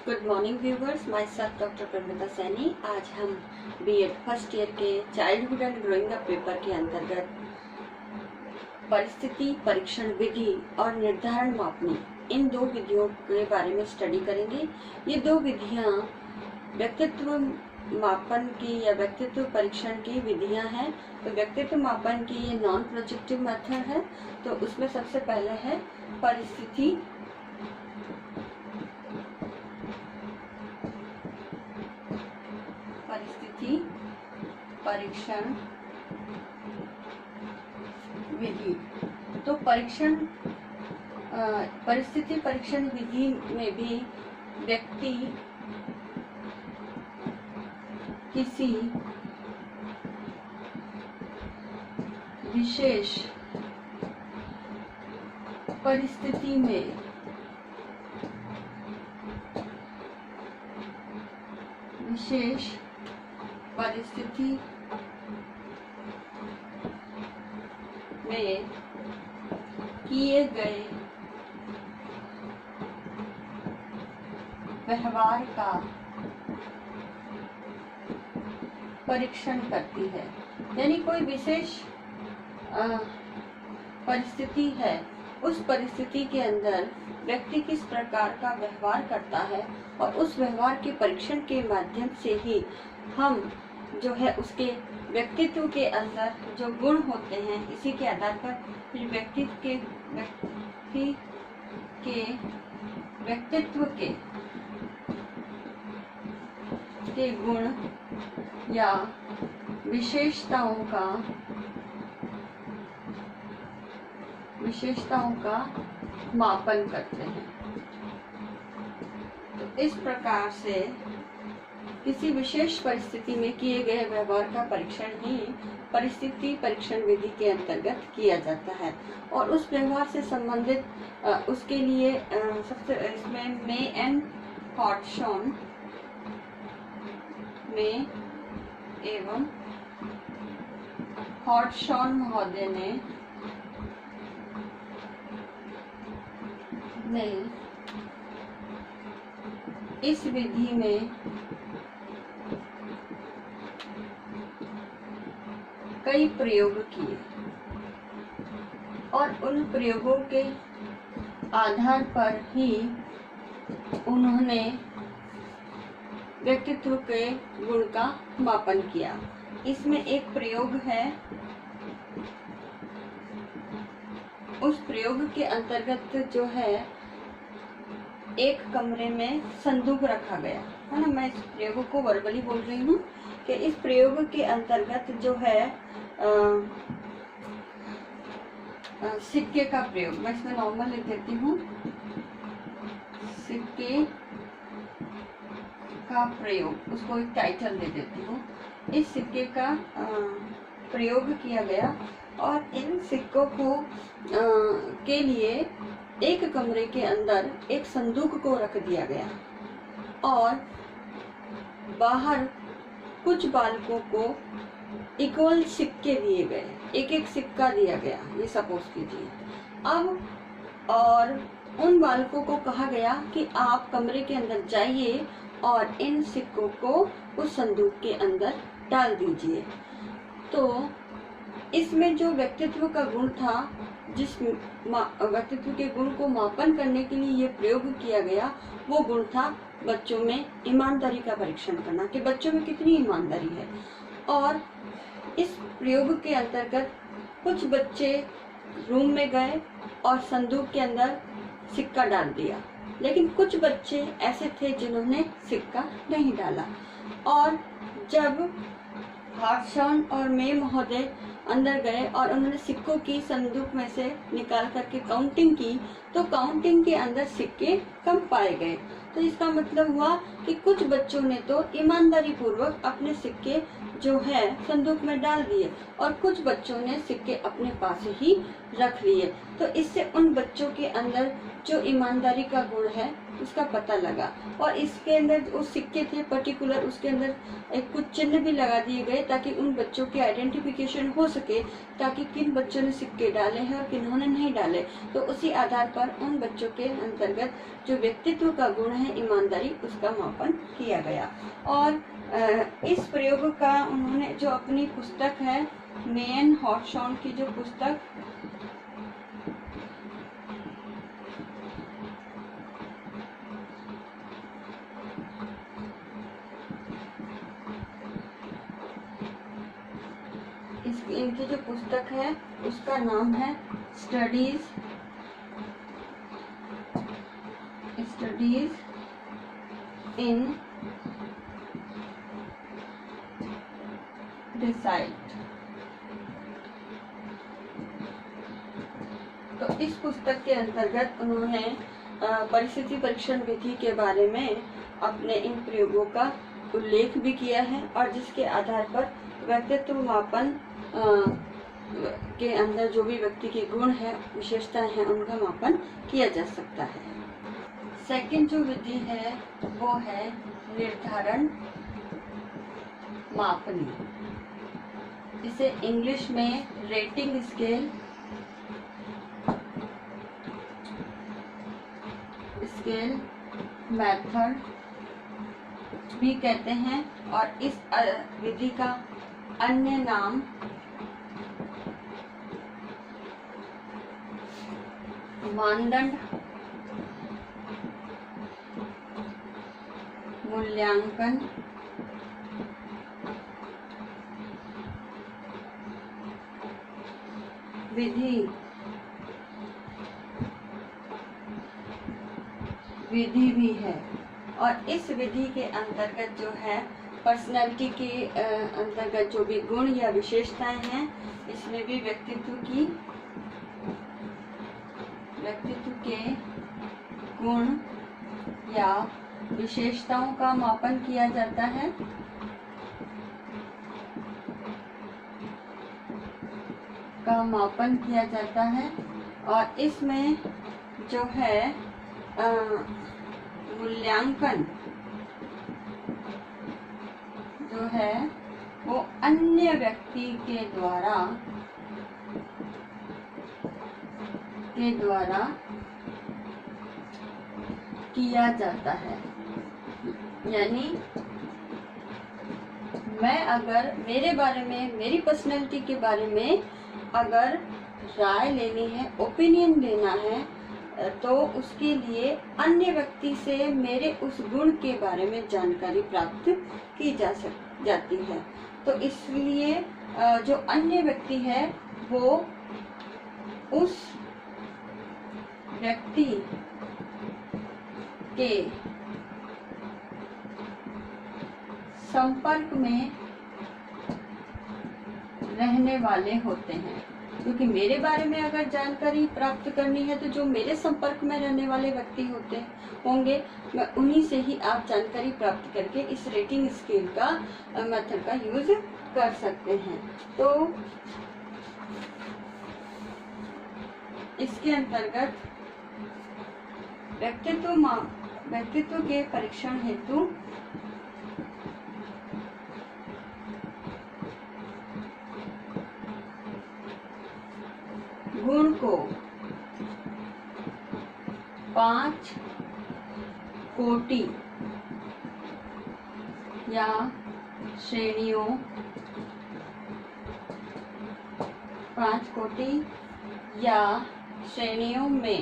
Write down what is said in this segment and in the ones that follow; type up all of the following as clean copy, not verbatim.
Good morning viewers, my self doctor Pramita Saini. आज हम BEd first year के childhood and growing up paper के अंतर्गत परिस्थिति परीक्षण विधि और निर्धारण मापनी, इन दो विधियों के बारे में स्टडी करेंगे। ये दो विधियां व्यक्तित्व मापन की या व्यक्तित्व परीक्षण की विधियां हैं। तो व्यक्तित्व मापन की ये नॉन प्रोजेक्टिव मेथड है। तो उसमें सबसे पहले है परिस्थिति परीक्षण विधि। तो परिस्थिति परीक्षण विधि में भी व्यक्ति किसी विशेष परिस्थिति में किए गए व्यवहार का परीक्षण करती है। यानी कोई विशेष परिस्थिति है, उस परिस्थिति के अंदर व्यक्ति किस प्रकार का व्यवहार करता है और उस व्यवहार के परीक्षण के माध्यम से ही हम जो है उसके व्यक्तित्व के अंदर जो गुण होते हैं, इसी के आधार पर व्यक्तित्व के गुण या विशेषताओं का मापन करते हैं। तो इस प्रकार से किसी विशेष परिस्थिति में किए गए व्यवहार का परीक्षण ही परिस्थिति परीक्षण विधि के अंतर्गत किया जाता है। और उस व्यवहार से संबंधित उसके लिए सबसे इसमें मे एंड हॉटशॉन महोदय ने इस विधि में कई प्रयोग किए और उन प्रयोगों के आधार पर ही उन्होंने व्यक्तित्व के गुण का मापन किया। इसमें एक प्रयोग है, उस प्रयोग के अंतर्गत जो है एक कमरे में संदूक रखा गया है ना। मैं इस प्रयोग को वर्बली बोल रही हूँ कि इस प्रयोग के अंतर्गत जो है सिक्के का प्रयोग, मैं इसमें नॉर्मल लिख देती हूँ, सिक्के का प्रयोग, उसको एक टाइटल दे देती हूँ। इस सिक्के का प्रयोग किया गया और इन सिक्कों को के लिए एक कमरे के अंदर एक संदूक को रख दिया गया और बाहर कुछ बालकों को इक्वल सिक्के दिए गए, एक एक सिक्का दिया गया, ये सपोज कीजिए। अब और उन बालकों को कहा गया कि आप कमरे के अंदर जाइए और इन सिक्कों को उस संदूक के अंदर डाल दीजिए। तो इसमें जो व्यक्तित्व का गुण था, जिस व्यक्तित्व के गुण को मापन करने के लिए ये प्रयोग किया गया, वो गुण था बच्चों में ईमानदारी का परीक्षण करना, कि बच्चों में कितनी ईमानदारी है। और इस प्रयोग के अंतर्गत कुछ बच्चे रूम में गए और संदूक के अंदर सिक्का डाल दिया, लेकिन कुछ बच्चे ऐसे थे जिन्होंने सिक्का नहीं डाला। और जब हॉटशॉन और मे महोदय अंदर गए और उन्होंने सिक्कों की संदूक में से निकाल करके काउंटिंग की, तो काउंटिंग के अंदर सिक्के कम पाए गए। तो इसका मतलब हुआ कि कुछ बच्चों ने तो ईमानदारी पूर्वक अपने सिक्के जो है संदूक में डाल दिए और कुछ बच्चों ने सिक्के अपने पास ही रख लिए। तो इससे उन बच्चों के अंदर जो ईमानदारी का गुण है उसका पता लगा। और इसके अंदर जो सिक्के थे पर्टिकुलर, उसके अंदर एक कुछ चिन्ह भी लगा दिए गए ताकि उन बच्चों की आइडेंटिफिकेशन हो सके, ताकि किन बच्चों ने सिक्के डाले हैं और किन्होंने नहीं डाले। तो उसी आधार पर उन बच्चों के अंतर्गत जो व्यक्तित्व का गुण है, ईमानदारी, उसका मापन किया गया। और इस प्रयोग का उन्होंने जो अपनी पुस्तक है, मेन हॉटशॉन की जो पुस्तक, इनकी जो पुस्तक है उसका नाम है स्टडीज इन डिसाइड। तो इस पुस्तक के अंतर्गत उन्होंने परिस्थिति परीक्षण विधि के बारे में अपने इन प्रयोगों का उल्लेख भी किया है, और जिसके आधार पर व्यक्तित्व मापन के अंदर जो भी व्यक्ति के गुण है, विशेषताएं हैं, उनका मापन किया जा सकता है। सेकंड जो विधि है वो है निर्धारण मापनी। इसे इंग्लिश में रेटिंग स्केल मेथड भी कहते हैं, और इस विधि का अन्य नाम मानदंड मूल्यांकन विधि भी है। और इस विधि के अंतर्गत जो है पर्सनैलिटी के अंतर्गत जो भी गुण या विशेषताएं हैं, इसमें भी व्यक्तित्व के गुण या विशेषताओं का मापन किया जाता है। और इसमें जो है मूल्यांकन जो है वो अन्य व्यक्ति के द्वारा किया जाता है। यानी मैं अगर मेरे बारे में, मेरी पर्सनैलिटी के बारे में अगर राय लेनी है, ओपिनियन लेना है, तो उसके लिए अन्य व्यक्ति से मेरे उस गुण के बारे में जानकारी प्राप्त की जाती है। तो इसलिए जो अन्य व्यक्ति है वो उस व्यक्ति के संपर्क में रहने वाले होते हैं। क्योंकि मेरे बारे में अगर जानकारी प्राप्त करनी है तो जो मेरे संपर्क में रहने वाले व्यक्ति होंगे, मैं उन्हीं से ही आप जानकारी प्राप्त करके इस रेटिंग स्केल का मेथड का यूज कर सकते हैं। तो इसके अंतर्गत व्यक्तित्व के परीक्षण हेतु गुण को 5 कोटि या श्रेणियों 5 कोटि या श्रेणियों में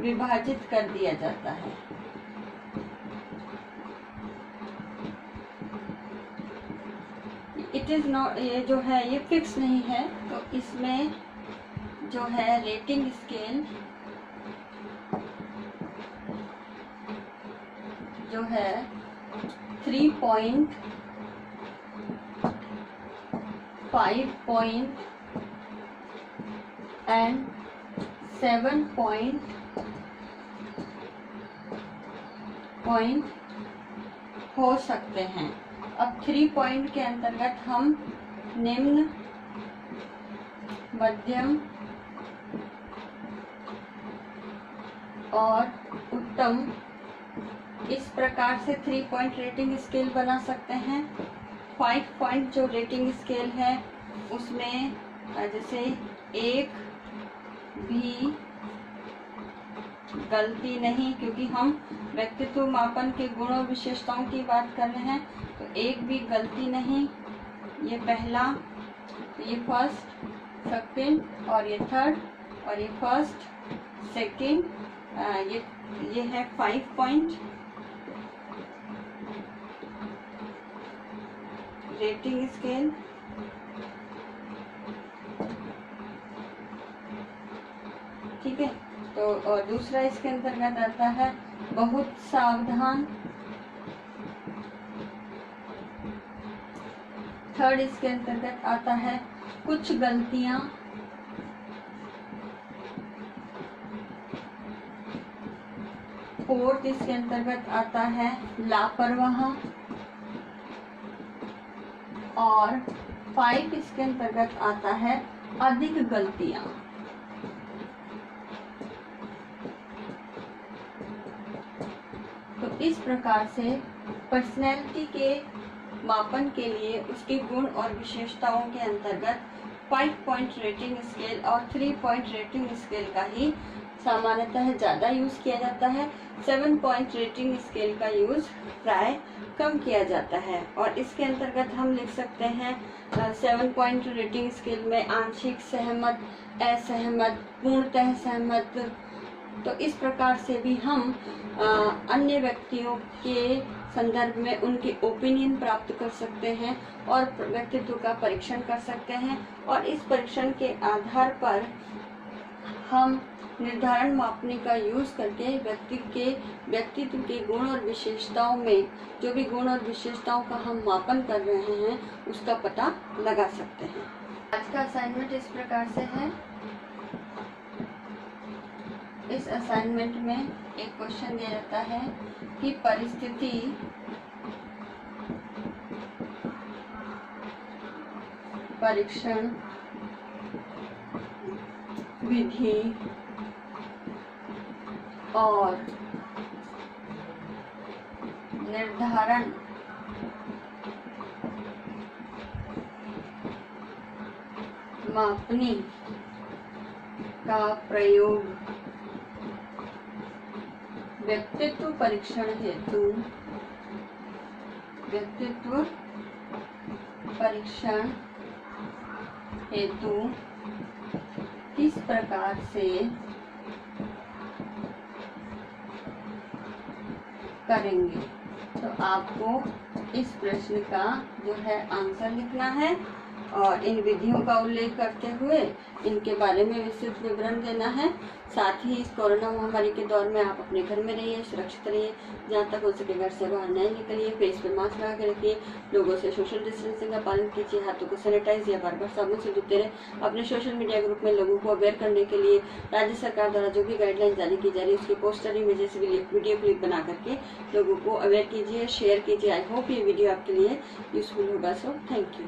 विभाजित कर दिया जाता है। इट इज नॉट, ये जो है ये फिक्स नहीं है। तो इसमें जो है रेटिंग स्केल जो है 3 पॉइंट, 5 पॉइंट एंड 7 पॉइंट हो सकते हैं। अब 3 पॉइंट के अंतर्गत हम निम्न, मध्यम, और उत्तम। इस प्रकार से 3 पॉइंट रेटिंग स्केल बना सकते हैं। 5 पॉइंट जो रेटिंग स्केल है उसमें जैसे एक भी गलती नहीं, क्योंकि हम व्यक्तित्व मापन के गुण और विशेषताओं की बात कर रहे हैं, तो एक भी गलती नहीं। ये पहला, ये फर्स्ट, सेकंड और ये थर्ड, और ये फर्स्ट, सेकंड, ये है 5 पॉइंट रेटिंग स्केल। ठीक है, तो और दूसरा इसके अंतर्गत आता है बहुत सावधान। थर्ड इसके अंतर्गत आता है कुछ गलतियां। फोर्थ इसके अंतर्गत आता है लापरवाह। और 5 इसके अंतर्गत आता है अधिक गलतियां। तो इस प्रकार से पर्सनैलिटी के मापन के लिए उसके गुण और विशेषताओं के अंतर्गत 5 पॉइंट रेटिंग स्केल और 3 पॉइंट रेटिंग स्केल का ही सामान्यतः ज़्यादा यूज़ किया जाता है। 7 पॉइंट रेटिंग स्केल का यूज़ प्राय कम किया जाता है। और इसके अंतर्गत हम लिख सकते हैं 7 पॉइंट रेटिंग स्केल में आंशिक सहमत, असहमत, पूर्णतः सहमत। तो इस प्रकार से भी हम अन्य व्यक्तियों के संदर्भ में उनके ओपिनियन प्राप्त कर सकते हैं और व्यक्तित्व का परीक्षण कर सकते हैं। और इस परीक्षण के आधार पर हम निर्धारण मापने का यूज करके व्यक्तित्व के गुण और विशेषताओं में जो भी गुण और विशेषताओं का हम मापन कर रहे हैं उसका पता लगा सकते हैं। आज का असाइनमेंट इस प्रकार से है। इस असाइनमेंट में एक क्वेश्चन दिया जाता है कि परिस्थिति परीक्षण विधि और निर्धारण मापनी का प्रयोग व्यक्तित्व परीक्षण हेतु किस प्रकार से करेंगे। तो आपको इस प्रश्न का जो है आंसर लिखना है और इन विधियों का उल्लेख करते हुए इनके बारे में विस्तृत विवरण देना है। साथ ही इस कोरोना महामारी के दौर में आप अपने घर में रहिए, सुरक्षित रहिए, जहाँ तक हो सके घर से बाहर नहीं निकलिए, फेस पे मास्क लगा के रखिए, लोगों से सोशल डिस्टेंसिंग का पालन कीजिए, हाथों को सैनिटाइज या बार बार साबुन से धोते रहे। अपने सोशल मीडिया ग्रुप में लोगों को अवेयर करने के लिए राज्य सरकार द्वारा जो भी गाइडलाइन जारी की जा रही है उसके पोस्टर इमेजेस वीडियो क्लिप बना करके लोगों को अवेयर कीजिए, शेयर कीजिए। आई होप ये वीडियो आपके लिए यूजफुल होगा। So thank you.